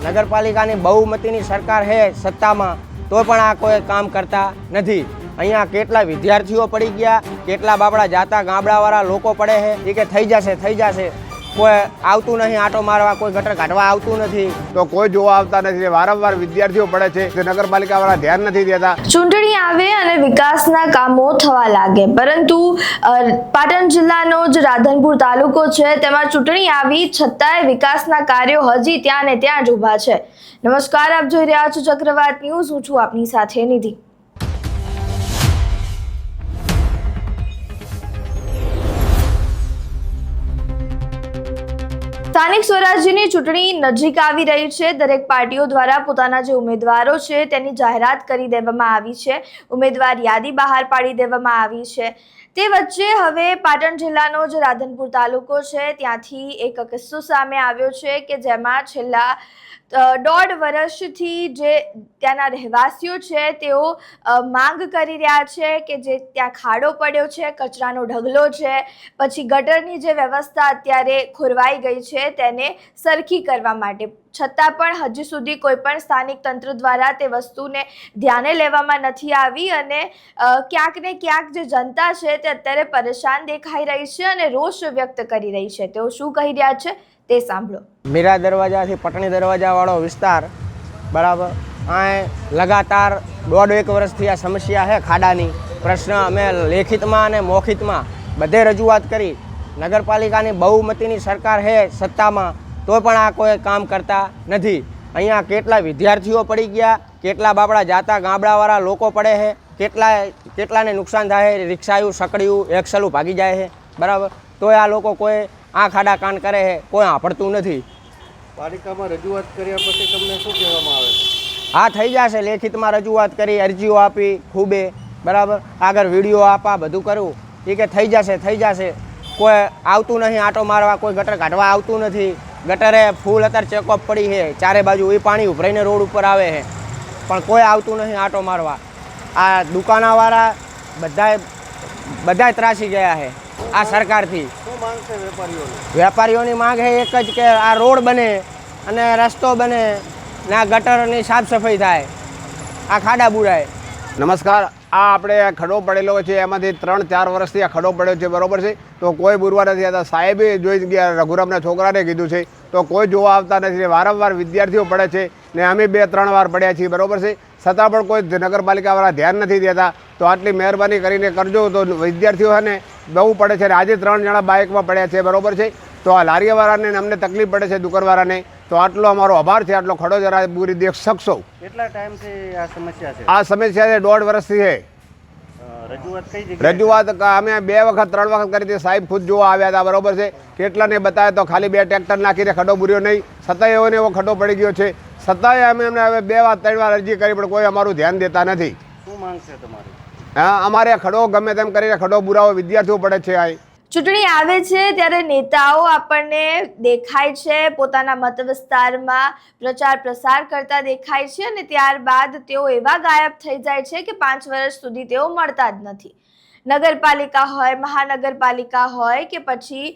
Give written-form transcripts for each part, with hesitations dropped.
નગરપાલિકાની બહુમતીની સરકાર છે સત્તામાં, તો પણ આ કોઈ કામ કરતા નથી। અહીંયા કેટલા વિદ્યાર્થીઓ પડી ગયા, કેટલા બાપડા જાતા ગામડાવાળા લોકો પડે છે, એ કે થઈ જશે, કોઈ આવતું નહીં આટો મારવા, કોઈ ગટર કાઢવા આવતું નથી, તો કોઈ જોવા આવતા નથી। વારંવાર વિદ્યાર્થીઓ પડે છે કે નગરપાલિકાવાળા ધ્યાન નથી દેતા। ચૂંટણી આવે અને વિકાસના કામો થવા લાગે, પરંતુ પાટણ જિલ્લાનો જ રાધનપુર તાલુકો છે, તેમાં ચૂંટણી આવી છતાંય વિકાસના કાર્યો હજી ત્યાં ને ત્યાં જ ઊભા છે। નમસ્કાર, આપ જોઈ રહ્યા છો ચક્રવાત ન્યૂઝ, હું છું આપની સાથે નિધિ। સ્થાનિક સ્વરાજ્યની ચૂંટણી નજીક આવી રહી છે। દરેક પાર્ટીઓ દ્વારા પોતાના જે ઉમેદવારો છે તેની જાહેરાત કરી દેવામાં આવી છે, ઉમેદવાર યાદી બહાર પાડી દેવામાં આવી છે। તે વચ્ચે હવે પાટણ જિલ્લાનો જે રાધનપુર તાલુકો છે ત્યાંથી એક કિસ્સો સામે આવ્યો છે કે જેમાં છેલ્લા 1.5 વર્ષથી જે ત્યાંના રહેવાસીઓ છે તેઓ માંગ કરી રહ્યા છે કે જે ત્યાં ખાડો પડ્યો છે, કચરાનો ઢગલો છે, પછી ગટરની જે વ્યવસ્થા અત્યારે ખોરવાઈ ગઈ છે તેને સરખી કરવા માટે, છતાં પણ હજી સુધી કોઈ પણ સ્થાનિક તંત્ર દ્વારા તે વસ્તુને ધ્યાને લેવામાં નથી આવી અને ક્યાંક ને ક્યાંક જે જનતા છે તે અત્યારે પરેશાન દેખાઈ રહી છે અને રોષ વ્યક્ત કરી રહી છે। તેઓ શું કહી રહ્યા છે તે સાંભળો। મીરા દરવાજાથી પટણી દરવાજાવાળો વિસ્તાર બરાબર, આ લગાતાર 1.5 વર્ષથી આ સમસ્યા છે ખાડાની। પ્રશ્ન અમે લેખિતમાં અને મૌખિતમાં બધે રજૂઆત કરી। નગરપાલિકાની બહુમતીની સરકાર છે સત્તામાં, તો પણ આ કોઈ કામ કરતા નથી। અહીંયા કેટલા વિદ્યાર્થીઓ પડી ગયા, કેટલા બાપડા જાતા ગામડાવાળા લોકો પડે છે, કેટલાને નુકસાન થાય છે, રિક્ષાયું સકડિયું એક્સલું ભાગી જાય છે બરાબર, તોય આ લોકો કોઈ આ ખાડા કાંડ કરે છે, કોઈ સાંભળતું નથી। પાલિકામાં રજૂઆત કર્યા પછી તમને શું કહેવામાં આવે છે? હા, થઈ જશે, લેખિતમાં રજૂઆત કરી, અરજીઓ આપી ખૂબે બરાબર, આગળ વિડીયો આપા, બધું કરવું, એ કે થઈ જશે, કોઈ આવતું નહીં આટો મારવા, કોઈ ગટર કાઢવા આવતું નથી। ગટરે ફૂલ અત્યારે ચેકઅપ પડી છે ચારે બાજુ, એ પાણી ઉભરાઈને રોડ ઉપર આવે છે, પણ કોઈ આવતું નહીં આટો મારવા। આ દુકાનવાળા બધાય ત્રાસી ગયા છે આ સરકારથી। શું માંગ છે વેપારીઓની? વેપારીઓની માંગ છે એક જ કે આ રોડ બને અને રસ્તો બને ને આ ગટરની સાફ સફાઈ થાય, આ ખાડા બુરાય। નમસ્કાર, આ આપણે ખડો પડેલો છે, એમાંથી 3-4 વર્ષથી આ ખડો પડ્યો છે બરોબર છે, તો કોઈ બુરવા નથી આવતા। સાહેબે જોઈ ગયા, રઘુરામના છોકરાને કીધું છે, તો કોઈ જોવા આવતા નથી। વારંવાર વિદ્યાર્થીઓ પડે છે ને અમે 2-3 વાર પડ્યા છીએ બરોબર છે, છતાં પણ કોઈ નગરપાલિકાવાળા ધ્યાન નથી દેતા। તો આટલી મહેરબાની કરીને કરજો। તો વિદ્યાર્થીઓ છે ને બહુ પડે છે, આજે 3 જણા બાઇકમાં પડ્યા છે બરોબર છે, તો આ લારીવાળાને અમને તકલીફ પડે છે, દુકાનવાળાને, તો આટલો અમારો આભાર છે। આટલો ખડો જરા પૂરી દેખ શકશો। કેટલા ટાઈમથી આ સમસ્યા છે? આ સમસ્યા છે 1.5 વર્ષથી છે। રજૂઆત કઈ જગ્યાએ? રજૂઆત અમે 2 વખત 3 વખત કરી હતી, સાહેબ ખુદ જોવા આવ્યા હતા બરોબર છે, કેટલાને બતાવે તો ખાલી 2 ટ્રેક્ટર નાખીને ખડો બુર્યો નહીં, છતાંય એવો ને એવો ખડો પડી ગયો છે। છતાંય અમે એમને હવે 2 વાર 3 વાર અરજી કરી, પણ કોઈ અમારું ધ્યાન દેતા નથી। શું માંગ છે તમારી? હા, અમારે ખડો ગમે તેમ કરીને ખડો બુરાવો, વિદ્યાર્થીઓ પડે છે। આ ચૂંટણી આવે છે ત્યારે નેતાઓ આપણને દેખાય છે, પોતાના મત વિસ્તારમાં પ્રચાર પ્રસાર કરતા દેખાય છે અને ત્યારબાદ તેઓ એવા ગાયબ થઈ જાય છે કે 5 વર્ષ સુધી તેઓ મળતા જ નથી। નગરપાલિકા હોય, મહાનગરપાલિકા હોય કે પછી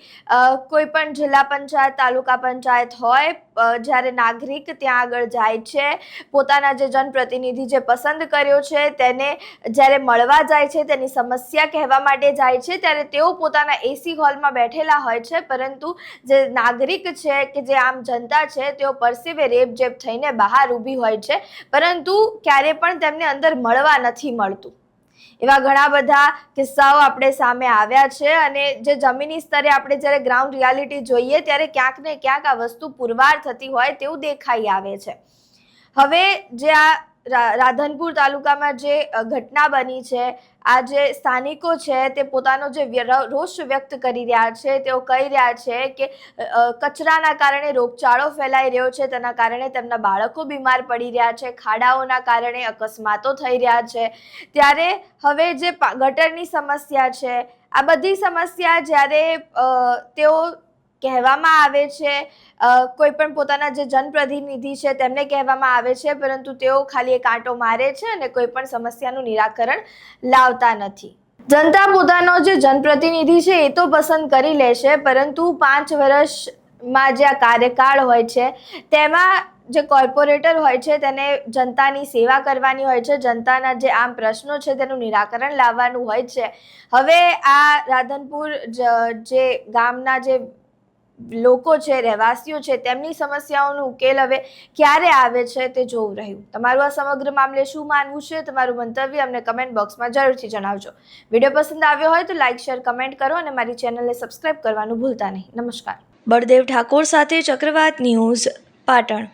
કોઈ પણ જિલ્લા પંચાયત, તાલુકા પંચાયત હોય, જ્યારે નાગરિક ત્યાં આગળ જાય છે, પોતાના જે જનપ્રતિનિધિ જે પસંદ કર્યો છે તેને જ્યારે મળવા જાય છે, તેની સમસ્યા કહેવા માટે જાય છે, ત્યારે તેઓ પોતાના એસી હોલમાં બેઠેલા હોય છે, પરંતુ જે નાગરિક છે કે જે આમ જનતા છે તેઓ પરસેવે રેબઝેબ થઈને બહાર ઊભી હોય છે, પરંતુ ક્યારે પણ તેમને અંદર મળવા નથી મળતું। એવા ઘણા બધા કિસ્સાઓ આપણે સામે આવ્યા છે અને જે જમીની સ્તરે આપણે જ્યારે ગ્રાઉન્ડ રિયાલિટી જોઈએ ત્યારે ક્યાંક ને ક્યાંક આ વસ્તુ પુરવાર થતી હોય તેવું દેખાઈ આવે છે। હવે જે આ રાધનપુર તાલુકામાં જે ઘટના બની છે, આ જે સ્થાનિકો છે તે પોતાનો જે રોષ વ્યક્ત કરી રહ્યા છે, તેઓ કહી રહ્યા છે કે કચરાના કારણે રોગચાળો ફેલાઈ રહ્યો છે, તેના કારણે તેમના બાળકો બીમાર પડી રહ્યા છે, ખાડાઓના કારણે અકસ્માતો થઈ રહ્યા છે। ત્યારે હવે જે ગટરની સમસ્યા છે, આ બધી સમસ્યા જ્યારે તેઓ કહેવામાં આવે છે, કોઈ પણ પોતાના જે જનપ્રતિનિધિ છે તેમને કહેવામાં આવે છે, પરંતુ તેઓ ખાલી એક આંટો મારે છે અને કોઈ પણ સમસ્યાનું નિરાકરણ લાવતા નથી। જનતા પોતાનો જે જનપ્રતિનિધિ છે એ તો પસંદ કરી લેશે, પરંતુ 5 વર્ષમાં જે આ કાર્યકાળ હોય છે તેમાં જે કોર્પોરેટર હોય છે તેને જનતાની સેવા કરવાની હોય છે, જનતાના જે આમ પ્રશ્નો છે તેનું નિરાકરણ લાવવાનું હોય છે. હવે આ રાધનપુર જે ગામના જે લોકો છે, રહેવાસીઓ છે, તેમની સમસ્યાઓનો ઉકેલ હવે ક્યારે આવે છે તે જોવું રહ્યું. તમારું આ સમગ્ર મામલે શું માનવું છે? તમારું મંતવ્ય અમને કમેન્ટ બોક્સમાં જરૂરથી જણાવજો. વિડીયો પસંદ આવ્યો હોય તો લાઇક, શેર, કમેન્ટ કરો અને મારી ચેનલને સબસ્ક્રાઇબ કરવાનું ભૂલતા નહીં. નમસ્કાર. બળદેવ ઠાકોર સાથે ચક્રવાત ન્યૂઝ, પાટણ.